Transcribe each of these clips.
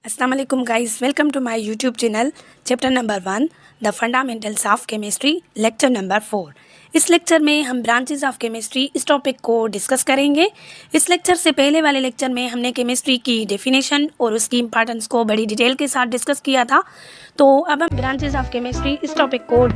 Assalamu alaikum guys, welcome to my YouTube channel. Chapter number 1, The Fundamentals of Chemistry, lecture number 4. इस lecture में हम branches of chemistry इस topic को discuss करेंगे। इस lecture से पहले वाले लेक्चर में हमने केमिस्ट्री की डेफिनेशन और उसकी इंपॉर्टेंस को बड़ी डिटेल के साथ डिस्कस किया था। तो अब हम ब्रांचेस ऑफ केमिस्ट्री इस टॉपिक को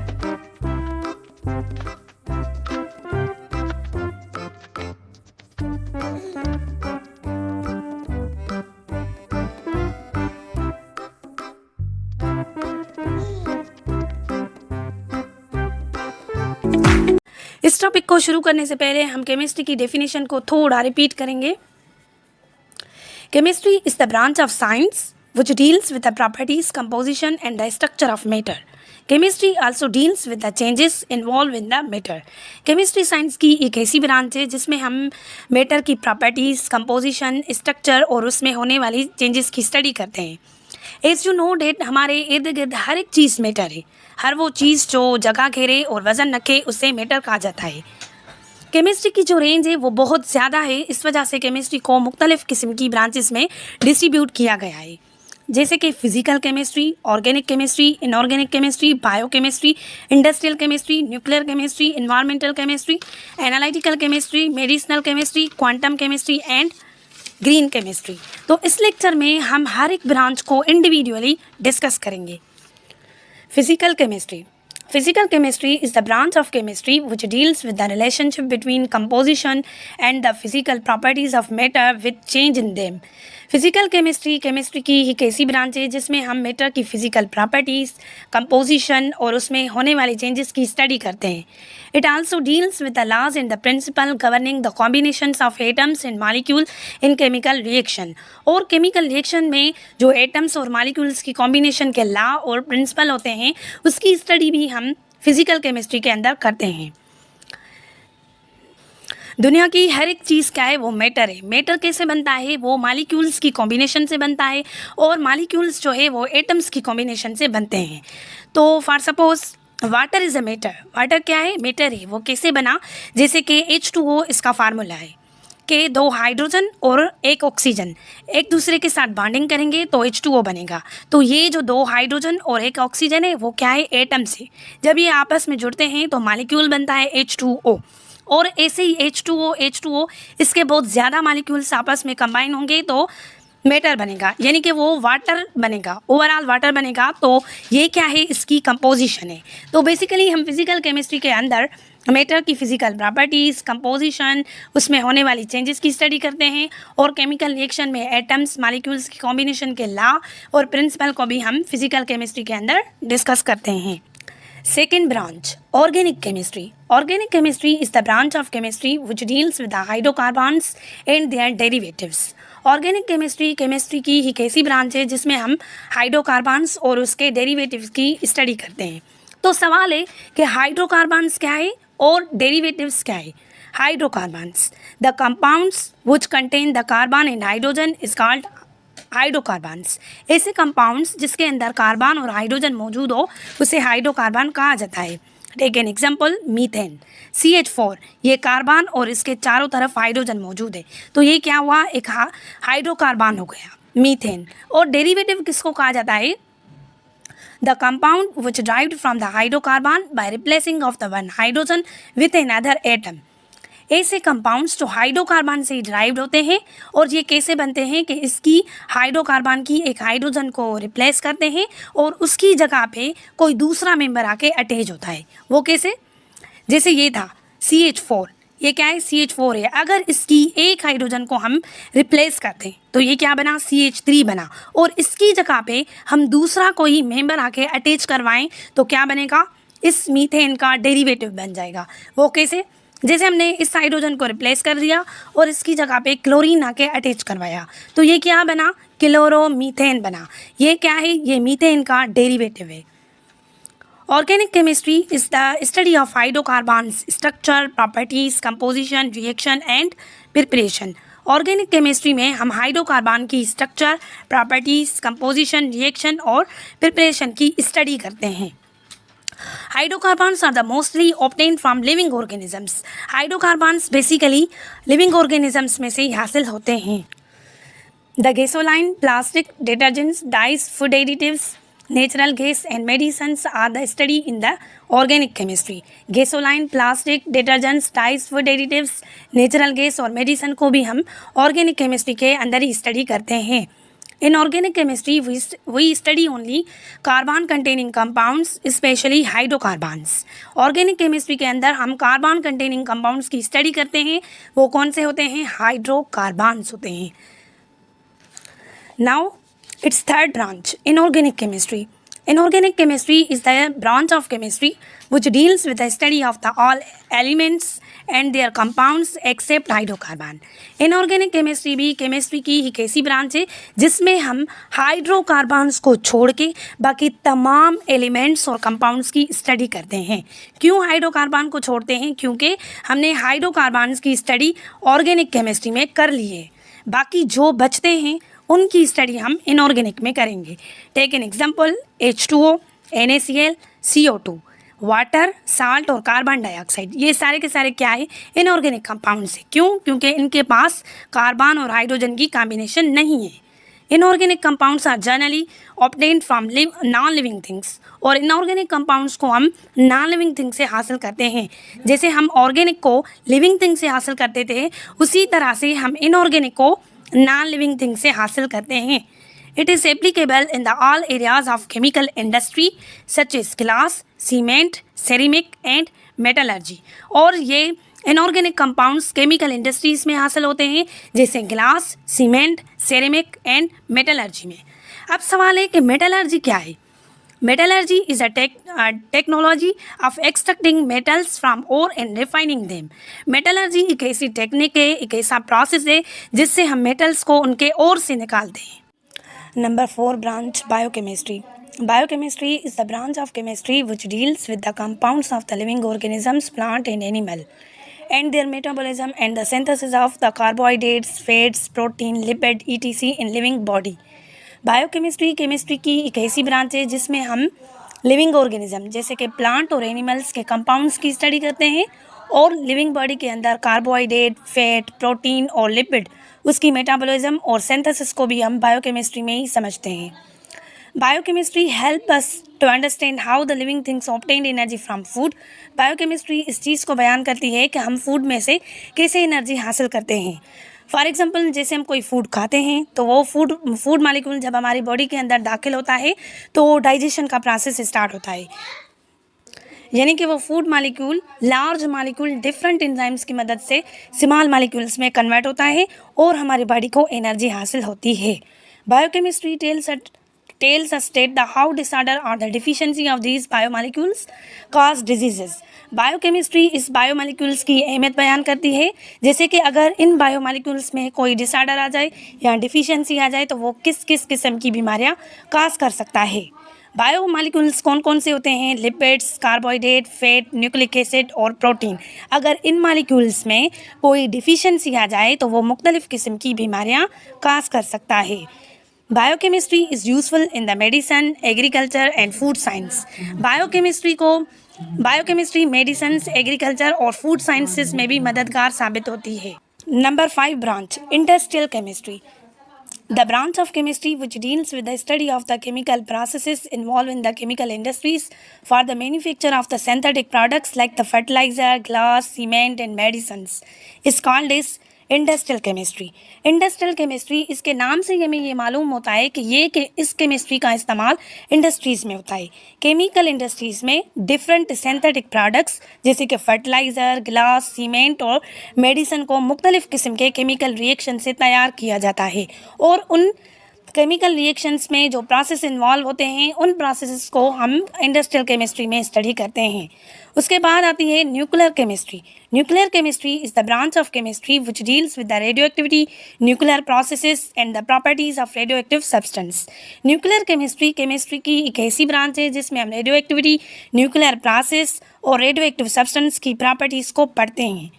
इस टॉपिक को शुरू करने से पहले हम केमिस्ट्री की डेफिनेशन को थोड़ा रिपीट करेंगे। Chemistry is the branch of science which deals with the properties, composition and the structure of matter. Chemistry also deals with the changes involved in the matter. Chemistry science की एक ऐसी branch है जिसमें हम matter की properties, composition, structure और उसमें होने वाली चेंजेस की स्टडी करते हैं। एज यू नो डेट हमारे इर्द गिर्द हर एक चीज़ मैटर है। हर वो चीज़ जो जगह घेरे और वज़न रखे उसे मैटर कहा जाता है। केमिस्ट्री की जो रेंज है वो बहुत ज़्यादा है, इस वजह से केमिस्ट्री को मुख्तलिफ़ किस्म की ब्रांचेस में डिस्ट्रीब्यूट किया गया है, जैसे कि physical chemistry, organic chemistry, inorganic chemistry, biochemistry, industrial chemistry, nuclear chemistry, environmental chemistry, analytical chemistry, medicinal chemistry, quantum chemistry and green chemistry. तो इस लेक्चर में हम हर एक ब्रांच को इंडिविजुअली डिस्कस करेंगे। Physical chemistry. Physical chemistry is the branch of chemistry which deals with the relationship between composition and the physical properties of matter with change in them. Physical chemistry की एक ऐसी branch है जिसमें हम matter की physical properties, composition और उसमें होने वाले चेंजेस की स्टडी करते हैं। It also deals with the laws and the principle governing the combinations of atoms and molecule in chemical reaction. और केमिकल रिएक्शन में जो एटम्स और मॉलिक्यूल्स की कॉम्बिनेशन के लॉ और प्रिंसिपल होते हैं उसकी स्टडी भी हम फिजिकल केमिस्ट्री के अंदर करते हैं। दुनिया की हर एक चीज़ क्या है, वो मैटर है। मैटर कैसे बनता है, वो मॉलिक्यूल्स की कॉम्बिनेशन से बनता है और मॉलिक्यूल्स जो है वो एटम्स की कॉम्बिनेशन से बनते हैं। तो for suppose water is a matter. Water क्या है, मैटर है। वो कैसे बना, जैसे कि H2O इसका फार्मूला है कि 2 हाइड्रोजन और 1 ऑक्सीजन एक दूसरे के साथ बॉन्डिंग करेंगे तो H2O बनेगा। तो ये जो 2 हाइड्रोजन और 1 ऑक्सीजन है वो क्या है, एटम से। जब ये आपस में जुड़ते हैं तो मॉलिक्यूल बनता है H2O। और ऐसे ही H2O इसके बहुत ज़्यादा मॉलिक्यूल्स आपस में कंबाइन होंगे तो मैटर बनेगा, यानी कि वो वाटर बनेगा, ओवरऑल वाटर बनेगा। तो ये क्या है, इसकी कंपोजिशन है। तो बेसिकली हम फिज़िकल केमिस्ट्री के अंदर मैटर की फ़िज़िकल प्रॉपर्टीज़, कंपोजिशन, उसमें होने वाली चेंजेस की स्टडी करते हैं और केमिकल रिएक्शन में एटम्स, मॉलिक्यूल्स की कॉम्बिनेशन के लॉ और प्रिंसिपल को भी हम फिज़िकल केमिस्ट्री के अंदर डिस्कस करते हैं। Second branch, organic chemistry. Organic chemistry is the branch of chemistry which deals with the hydrocarbons and their derivatives. Organic chemistry की एक ऐसी ब्रांच है जिसमें हम हाइड्रोकार्बन्स और उसके डेरिवेटिव्स की स्टडी करते हैं। तो सवाल है कि हाइड्रोकार्बन्स क्या है और डेरिवेटिव्स क्या है। Hydrocarbons, the compounds which contain the carbon and hydrogen is called hydrocarbons. ऐसे कंपाउंड्स जिसके अंदर कार्बन और हाइड्रोजन मौजूद हो उसे हाइड्रोकार्बन कहा जाता है। Take an example, methane CH4, ये कार्बन और इसके चारों तरफ हाइड्रोजन मौजूद है तो ये क्या हुआ, एक हाइड्रोकार्बन हो गया, मीथेन। और डेरिवेटिव किसको कहा जाता है, the compound which derived from the hydrocarbon by replacing of the one hydrogen with another atom. ऐसे कंपाउंड्स जो हाइड्रोकार्बन से ड्राइव्ड होते हैं और ये कैसे बनते हैं कि इसकी हाइड्रोकार्बन की एक हाइड्रोजन को रिप्लेस करते हैं और उसकी जगह पे कोई दूसरा मेंबर आके अटैच होता है। वो कैसे, जैसे ये था CH4, ये क्या है, CH4 है। अगर इसकी एक हाइड्रोजन को हम रिप्लेस करते हैं तो ये क्या बना, CH3 बना। और इसकी जगह पे हम दूसरा कोई मेंबर आके अटैच करवाएं तो क्या बनेगा, इस मीथेन का डेरिवेटिव बन जाएगा। वो कैसे, जैसे हमने इस हाइड्रोजन को रिप्लेस कर दिया और इसकी जगह पे क्लोरीन आके अटैच करवाया तो ये क्या बना, क्लोरोमीथेन बना। ये क्या है, ये मीथेन का डेरिवेटिव है। Organic chemistry is the study of hydrocarbons, structure, properties, composition, reaction and preparation. Organic chemistry में हम हाइड्रोकार्बन की स्ट्रक्चर, प्रॉपर्टीज, कंपोजिशन, रिएक्शन और प्रिपरेशन की स्टडी करते हैं। Hydrocarbons are the mostly obtained from living organisms. Hydrocarbons basically living organisms में से ही हासिल होते हैं। The gasoline, plastic, detergents, dyes, food additives, natural gas and medicines are the study in the organic chemistry. gasoline, plastic, detergents, dyes, food additives, natural gas और medicine को भी हम organic chemistry के अंदर ही study करते हैं. In organic chemistry, we study only carbon containing compounds, especially hydrocarbons. Organic chemistry के अंदर हम carbon containing compounds की study करते हैं. वो कौन से होते हैं? Hydrocarbons होते हैं. Now, its third branch, inorganic chemistry. Inorganic chemistry is the branch of chemistry which deals with the study of the all elements and their compounds except hydrocarbon. Inorganic chemistry भी chemistry की एक ऐसी branch है जिसमें हम hydrocarbons को छोड़ के बाकी तमाम एलिमेंट्स और कंपाउंड्स की स्टडी करते हैं. क्यों हाइड्रोकार्बन को छोड़ते हैं? क्योंकि हमने हाइड्रोकार्बन्स की स्टडी ऑर्गेनिक केमिस्ट्री में कर ली है. बाकी जो बचते हैं उनकी स्टडी हम इनऑर्गेनिक में करेंगे. Take an example, H2O, NaCl, CO2, water, salt और कार्बन डाइऑक्साइड. ये सारे के सारे क्या है? इनऑर्गेनिक कंपाउंड्स है. क्यों? क्योंकि इनके पास कार्बन और हाइड्रोजन की कॉम्बिनेशन नहीं है. Inorganic compounds are generally obtained from non living things. और इनऑर्गेनिक कंपाउंड्स को हम नॉन लिविंग थिंग से हासिल करते हैं. जैसे हम ऑर्गेनिक को लिविंग थिंग से हासिल करते थे, उसी तरह से हम इनऑर्गेनिक को नॉन लिविंग थिंग से हासिल करते हैं. It is applicable in the all areas of chemical industry such as glass, cement, ceramic and metallurgy. और ये inorganic compounds chemical industries में हासिल होते हैं जैसे glass, cement, ceramic and metallurgy में. अब सवाल है कि मेटलर्जी क्या है? Metallurgy is a technology of extracting metals from ore and refining them. Metallurgy एक ऐसी टेक्निक है, एक ऐसा प्रोसेस है जिससे हम मेटल्स को उनके ओर से निकालते हैं. Number 4 branch, biochemistry. Biochemistry is the branch of chemistry which deals with the compounds of the living organisms, plant and animal, and their metabolism and the synthesis of the carbohydrates, fats, protein, lipid, etc. in living body. Biochemistry chemistry की एक ऐसी branch है जिसमें हम living organism जैसे कि plant और animals के कंपाउंड्स की स्टडी करते हैं और लिविंग बॉडी के अंदर कार्बोहाइड्रेट, फैट, प्रोटीन और लिपिड, उसकी मेटाबॉलिज्म और सिंथेसिस को भी हम बायोकेमिस्ट्री में ही समझते हैं. Biochemistry help us to understand how the living things obtain energy from food. Biochemistry इस चीज़ को बयान करती है कि हम फूड में से कैसे एनर्जी हासिल करते हैं. फॉर एग्जाम्पल, जैसे हम कोई फूड खाते हैं तो वो फूड मालिक्यूल जब हमारी बॉडी के अंदर दाखिल होता है तो डाइजेशन का प्रोसेस स्टार्ट होता है. यानी कि वो food molecule large molecule different enzymes की मदद से स्मॉल मालिक्यूल्स में कन्वर्ट होता है और हमारी बॉडी को एनर्जी हासिल होती है. Biochemistry tells us state the how disorder or the deficiency of these biomolecules cause diseases. Biochemistry इस बायोमोलिक्यूल्स की अहमियत बयान करती है, जैसे कि अगर इन बायोमोलिक्यूल्स में कोई डिसऑर्डर आ जाए या डिफिशियंसी आ जाए तो वो किस किस किस्म की बीमारियां काज कर सकता है. बायोमोलिक्यूल्स कौन कौन से होते हैं? Lipids, carbohydrate, fat, nucleic acid और प्रोटीन. अगर इन मालिक्यूल्स में कोई डिफिशियंसी आ जाए तो वो मुख्तलिफ किस्म की बीमारियां काज कर सकता है. Biochemistry is useful in the medicine, agriculture and food science. Biochemistry medicine, agriculture और फूड साइंसेस में भी मददगार साबित होती है. Number 5 branch, industrial chemistry. The branch of chemistry which deals with the study of the chemical processes involved in the chemical industries for the manufacture of the synthetic products like the fertilizer, glass, cement and medicines is called as industrial chemistry. Industrial chemistry, इसके नाम से हमें ये मालूम होता है कि इस केमिस्ट्री का इस्तेमाल इंडस्ट्रीज़ में होता है. केमिकल इंडस्ट्रीज़ में डिफरेंट सिंथेटिक प्रोडक्ट्स जैसे कि फर्टिलाइज़र, ग्लास, सीमेंट और मेडिसिन को मुख्तलिफ़ किस्म के केमिकल रिएक्शन से तैयार किया जाता है और उन केमिकल रिएक्शंस में जो प्रोसेस इन्वॉल्व होते हैं उन प्रोसेस को हम इंडस्ट्रियल केमिस्ट्री में स्टडी करते हैं. उसके बाद आती है nuclear chemistry. Nuclear chemistry is the branch of chemistry which deals with the radio activity, nuclear processes and the properties of radio active substance. Nuclear chemistry की एक ऐसी ब्रांच है जिसमें हम रेडियो एक्टिविटी, न्यूक्लियर प्रोसेस और radio active substance की properties को पढ़ते हैं.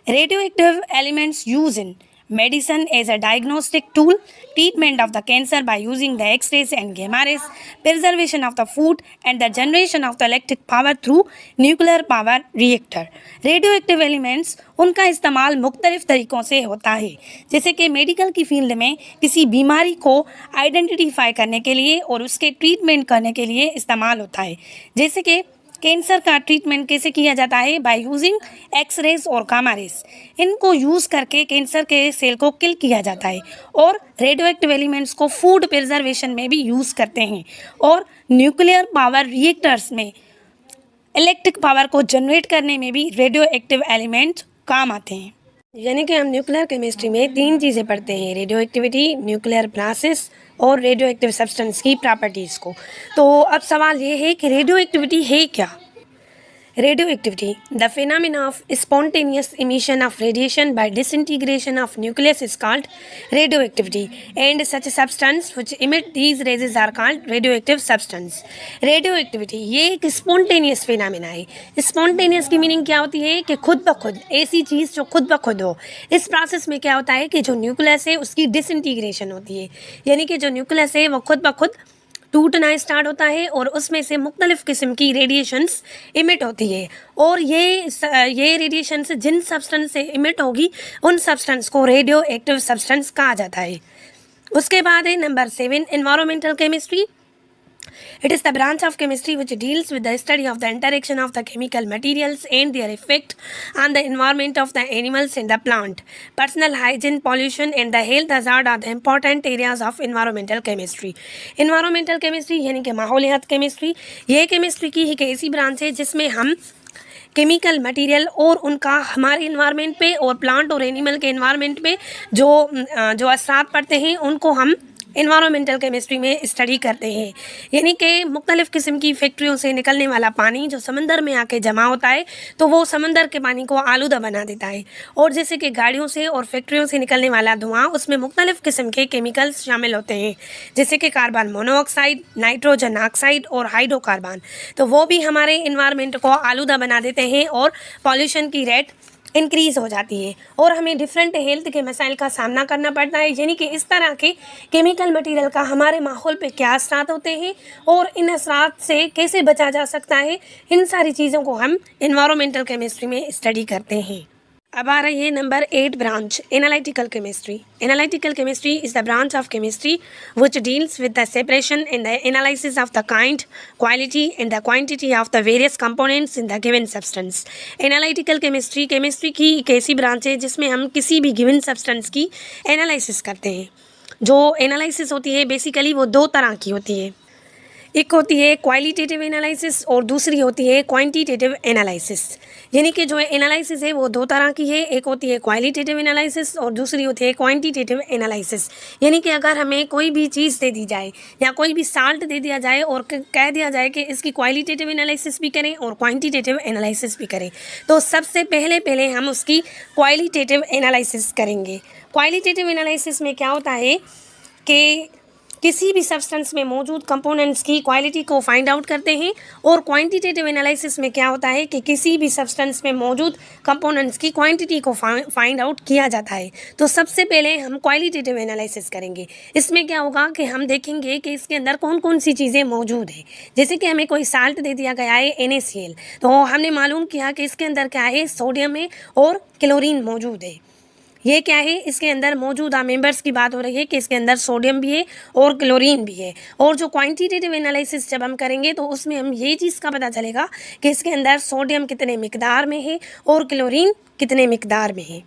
Radio active elements use in medicine as a diagnostic tool, treatment of the cancer by using the X-rays and gamma rays, preservation of the food and the generation of the electric power through nuclear power reactor. Radioactive elements उनका इस्तेमाल मुख्तलिफ तरीक़ों से होता है, जैसे कि medical की फील्ड में किसी बीमारी को आइडेंटिफाई करने के लिए और उसके ट्रीटमेंट करने के लिए इस्तेमाल होता है। जैसे कि कैंसर का ट्रीटमेंट कैसे किया जाता है, बाय यूजिंग एक्स रेज और गामा रेज। इनको यूज़ करके कैंसर के सेल को किल किया जाता है। और रेडियो एक्टिव एलिमेंट्स को फूड प्रिजर्वेशन में भी यूज़ करते हैं और न्यूक्लियर पावर रिएक्टर्स में इलेक्ट्रिक पावर को जनरेट करने में भी रेडियो एक्टिव एलिमेंट्स काम आते हैं। यानी कि हम न्यूक्लियर केमिस्ट्री में 3 चीज़ें पढ़ते हैं, रेडियो एक्टिविटी, न्यूक्लियर प्रोसेस और रेडियो एक्टिव सब्सटेंस की प्रॉपर्टीज़ को। तो अब सवाल ये है कि रेडियो एक्टिविटी है क्या? Radioactivity, the phenomena of spontaneous emission of radiation by disintegration of nucleus is called radioactivity and such substance which emit these rays are called radioactive substance. Radioactivity ये एक spontaneous phenomena है। Spontaneous की meaning क्या होती है कि खुद ब खुद, ऐसी चीज़ जो खुद ब खुद हो। इस प्रोसेस में क्या होता है कि जो न्यूक्लियस है उसकी डिसइंटीग्रेशन होती है, यानी कि जो न्यूक्लियस है वो खुद ब खुद टूटना स्टार्ट होता है और उसमें से मुख्तलिफ़ किस्म की रेडिएशंस इमिट होती है। और ये रेडिएशंस जिन सब्सटेंस से इमिट होगी उन सब्सटेंस को रेडियो एक्टिव सब्सटेंस कहा जाता है। उसके बाद है number 7, environmental chemistry. It is the branch of chemistry which deals with the study of the interaction of the chemical materials and their effect on the environment of the animals and the plant. Personal hygiene, pollution and the health hazard are the important areas of environmental chemistry. Environmental chemistry यानी कि माहौलियात chemistry, ये chemistry की एक ऐसी branch है जिसमें हम chemical material और उनका हमारे इन्वायरमेंट पे और प्लांट और एनिमल के इन्वायरमेंट पे जो असरात पड़ते हैं उनको हम इन्वायरमेंटल केमिस्ट्री में स्टडी करते हैं। यानी कि मुख्तलिफ़ किस्म की फैक्ट्रियों से निकलने वाला पानी जो समंदर में आके जमा होता है तो वो समंदर के पानी को आलूदा बना देता है। और जैसे कि गाड़ियों से और फैक्ट्रियों से निकलने वाला धुआं, उसमें मुख्तलिफ़ किस्म के केमिकल्स शामिल होते हैं, जैसे कि कार्बन मोनोऑक्साइड, नाइट्रोजन ऑक्साइड और हाइड्रोकार्बन। तो वो भी हमारे इन्वायरमेंट को आलूदा बना देते हैं और पॉल्यूशन की रेट इंक्रीज़ हो जाती है और हमें डिफरेंट हेल्थ के मसाइल का सामना करना पड़ता है। यानी कि इस तरह के केमिकल मटेरियल का हमारे माहौल पे क्या असरात होते हैं और इन असरात से कैसे बचा जा सकता है, इन सारी चीज़ों को हम इन्वायरमेंटल केमिस्ट्री में स्टडी करते हैं। अब आ रही है number 8 branch, analytical chemistry. Analytical chemistry is the branch of chemistry which deals with the separation and the analysis of the kind, quality and the quantity of the various components in the given substance. Analytical chemistry की एक ऐसी branch है जिसमें हम किसी भी given substance की analysis करते हैं। जो एनालिसिस होती है बेसिकली वो 2 तरह की होती है, एक होती है क्वालिटेटिव एनालिसिस और दूसरी होती है क्वांटिटेटिव एनालिसिस। यानी कि जो एनालिसिस है वो 2 तरह की है, एक होती है क्वालिटेटिव एनालिसिस और दूसरी होती है क्वांटिटेटिव एनालिसिस। यानी कि अगर हमें कोई भी चीज़ दे दी जाए या कोई भी साल्ट दे दिया जाए और कह दिया जाए कि इसकी क्वालिटेटिव एनालिसिस भी करें और क्वांटिटेटिव एनालिसिस भी करें, तो सबसे पहले हम उसकी क्वालिटेटिव एनालिसिस करेंगे। क्वालिटेटिव एनालिसिस में क्या होता है कि किसी भी सब्सटेंस में मौजूद कंपोनेंट्स की क्वालिटी को फाइंड आउट करते हैं और क्वांटिटेटिव एनालिसिस में क्या होता है कि किसी भी सब्सटेंस में मौजूद कंपोनेंट्स की क्वांटिटी को फाइंड आउट किया जाता है। तो सबसे पहले हम क्वालिटेटिव एनालिसिस करेंगे। इसमें क्या होगा कि हम देखेंगे कि इसके अंदर कौन कौन सी चीज़ें मौजूद है। जैसे कि हमें कोई साल्ट दे दिया गया है NaCl, तो हमने मालूम किया कि इसके अंदर क्या है, सोडियम है और क्लोरीन मौजूद है। ये क्या है, इसके अंदर मौजूदा मेंबर्स की बात हो रही है कि इसके अंदर सोडियम भी है और क्लोरीन भी है। और जो क्वांटिटेटिव एनालिसिस जब हम करेंगे तो उसमें हम ये चीज़ का पता चलेगा कि इसके अंदर सोडियम कितने मिकदार में है और क्लोरीन कितने मिकदार में है।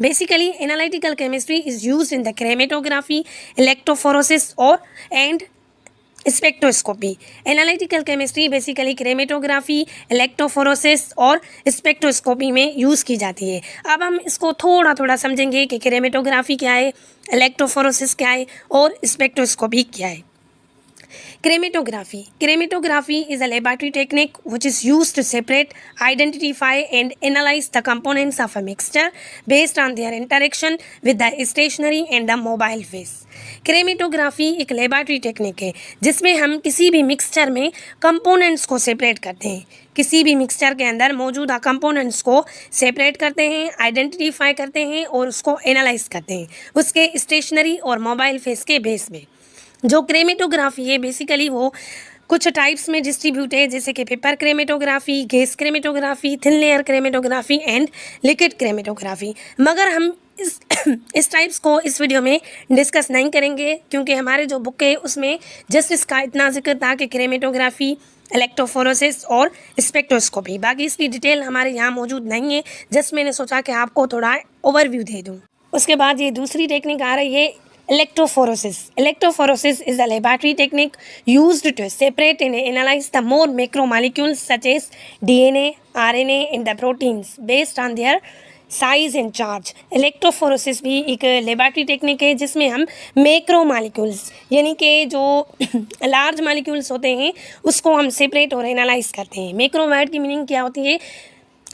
Basically analytical chemistry is used in the chromatography, electrophoresis और and spectroscopy. Analytical chemistry basically chromatography, electrophoresis और स्पेक्ट्रोस्कोपी में यूज़ की जाती है। अब हम इसको थोड़ा समझेंगे कि क्रोमेटोग्राफी क्या है, इलेक्ट्रोफोरेसिस क्या है और स्पेक्ट्रोस्कोपी क्या है। Chromatography. Chromatography is a laboratory technique which is used to separate, identify, and analyze the components of a mixture based on their interaction with the stationary and the mobile phase. क्रेमेटोग्राफी एक laboratory technique है जिसमें हम किसी भी mixture में components को separate करते हैं, किसी भी मिक्सचर के अंदर मौजूदा कंपोनेंट्स को सेपरेट करते हैं, आइडेंटिफाई करते हैं और उसको एनालाइज करते हैं उसके स्टेशनरी और मोबाइल फेस के बेस में। जो क्रेमेटोग्राफी है बेसिकली वो कुछ टाइप्स में डिस्ट्रीब्यूट है, जैसे कि paper chromatography, gas chromatography, thin layer chromatography and liquid chromatography. मगर हम इस टाइप्स को इस वीडियो में डिस्कस नहीं करेंगे क्योंकि हमारे जो बुक है उसमें जस्ट इसका इतना जिक्र था कि क्रेमेटोग्राफी, इलेक्ट्रोफोरेसिस और स्पेक्ट्रोस्कोपी। बाकी इसकी डिटेल हमारे यहाँ मौजूद नहीं है, जस्ट मैंने सोचा कि आपको थोड़ा ओवरव्यू दे दूँ। उसके बाद ये दूसरी टेक्निक आ रही है electrophoresis. Electrophoresis is a laboratory technique used to separate and analyze the more macromolecules such as DNA, RNA and the proteins based on their size and charge. Electrophoresis भी एक लेबॉरेटरी टेक्निक है जिसमें हम macro molecules यानी कि जो large molecules होते हैं उसको हम सेपरेट और एनालाइज करते हैं। मैक्रो वर्ड की मीनिंग क्या होती है?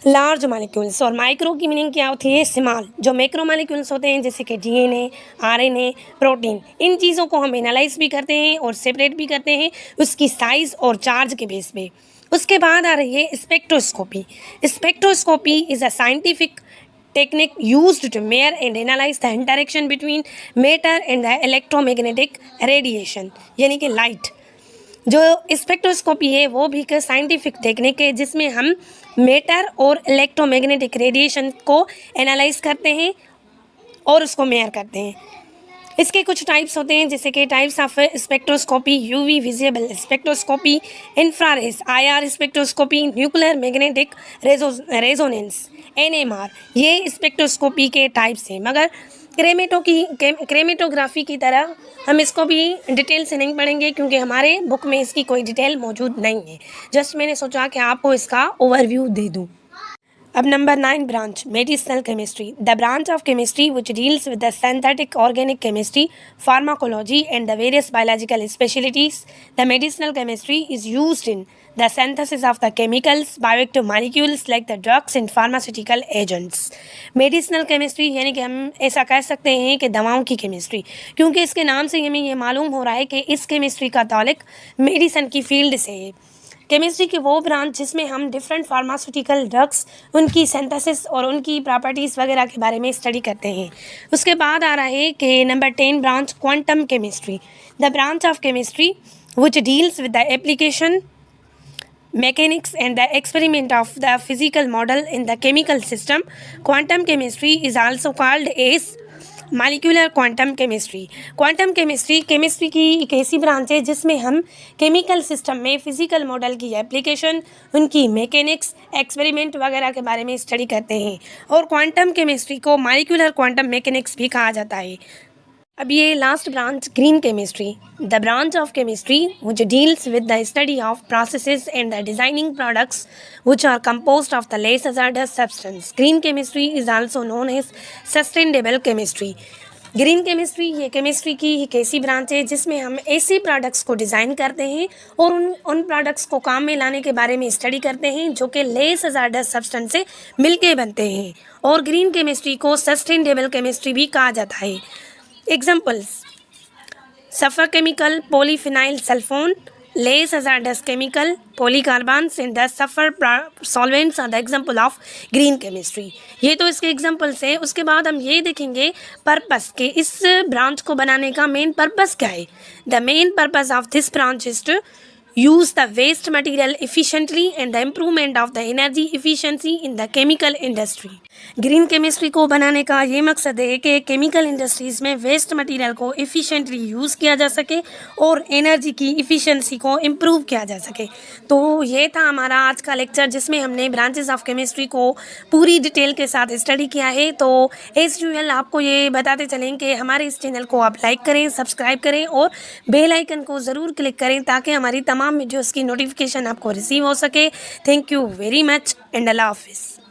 लार्ज मालिक्यूल्स, और माइक्रो की मीनिंग क्या होती है? स्मॉल। जो मैक्रो मालिक्यूल्स होते हैं जैसे कि डीएनए, आरएनए, प्रोटीन, इन चीज़ों को हम एनालाइज भी करते हैं और सेपरेट भी करते हैं उसकी साइज़ और चार्ज के बेस पे। उसके बाद आ रही है spectroscopy. Spectroscopy is a scientific technique used to measure and analyze the interaction between matter and the electromagnetic radiation यानी कि लाइट। जो स्पेक्ट्रोस्कोपी है वो भी एक साइंटिफिक टेक्निक है जिसमें हम मैटर और इलेक्ट्रोमैग्नेटिक रेडिएशन को एनालाइज करते हैं और उसको मेयर करते हैं। इसके कुछ टाइप्स होते हैं जैसे कि types of spectroscopy: UV visible spectroscopy, infrared IR spectroscopy, nuclear magnetic resonance NMR। ये स्पेक्ट्रोस्कोपी के टाइप्स हैं। मगर क्रेमेटोग्राफी की तरह हम इसको भी डिटेल से नहीं पढ़ेंगे क्योंकि हमारे बुक में इसकी कोई डिटेल मौजूद नहीं है। जस्ट मैंने सोचा कि आपको इसका ओवरव्यू दे दूँ। अब number 9 branch, medicinal chemistry. The branch of chemistry which deals with the synthetic organic chemistry, pharmacology and the various biological specialities. The medicinal chemistry is used in the synthesis of the chemicals, bioactive molecules like the drugs and pharmaceutical agents. Medicinal chemistry यानी कि हम ऐसा कह सकते हैं कि दवाओं की केमिस्ट्री, क्योंकि इसके नाम से हमें ये मालूम हो रहा है कि इस केमिस्ट्री का ताल्लुक मेडिसिन की फील्ड से है। केमिस्ट्री की वो ब्रांच जिसमें हम डिफरेंट फार्मास्यूटिकल ड्रग्स, उनकी सिंथेसिस और उनकी प्रॉपर्टीज़ वगैरह के बारे में स्टडी करते हैं। उसके बाद आ रहा है कि number 10 branch, quantum chemistry. The branch of chemistry which deals with the application, mechanics and the experiment of the physical model in the chemical system. Quantum chemistry is also called as molecular quantum chemistry. Quantum chemistry की एक ऐसी branch है जिसमें हम chemical system में physical model की application, उनकी mechanics, experiment वगैरह के बारे में स्टडी करते हैं। और क्वांटम केमिस्ट्री को मॉलिक्यूलर क्वांटम मैकेनिक्स भी कहा जाता है। अब ये last branch, green chemistry. The branch of chemistry which deals with the study of processes and the designing products which are composed of the less hazardous substance. Green chemistry is also known as sustainable chemistry. Green chemistry ये chemistry की एक ऐसी branch है जिसमें हम ऐसे products को design करते हैं और उन प्रोडक्ट्स को काम में लाने के बारे में स्टडी करते हैं जो कि लेस हजार्डस सब्सटेंस से मिलके बनते हैं। और ग्रीन केमिस्ट्री को सस्टेनेबल केमिस्ट्री भी कहा जाता है। Examples: sulfur chemical, polyphenyl sulfone, less hazardous chemical, polycarbons and the sulfur solvents are the example of green chemistry। ये तो इसके एग्जाम्पल्स हैं। उसके बाद हम ये देखेंगे पर्पस के इस ब्रांच को बनाने का मेन पर्पस क्या है। The main purpose of this branch is to use the waste material efficiently and the improvement of the energy efficiency in the chemical industry। Green chemistry को बनाने का ये मकसद है कि केमिकल इंडस्ट्रीज़ में वेस्ट मटेरियल को एफिशिएंटली यूज़ किया जा सके और एनर्जी की एफिशिएंसी को इम्प्रूव किया जा सके। तो ये था हमारा आज का लेक्चर जिसमें हमने ब्रांचेस ऑफ केमिस्ट्री को पूरी डिटेल के साथ स्टडी किया है। तो एज यूजुअल आपको ये बताते चलें कि हमारे इस चैनल को आप लाइक करें, सब्सक्राइब करें और बेल आइकन को ज़रूर क्लिक करें ताकि हमारी तमाम वीडियोज़ की नोटिफिकेशन आपको रिसीव हो सके। Thank you very much and अल्लाह हाफिज़।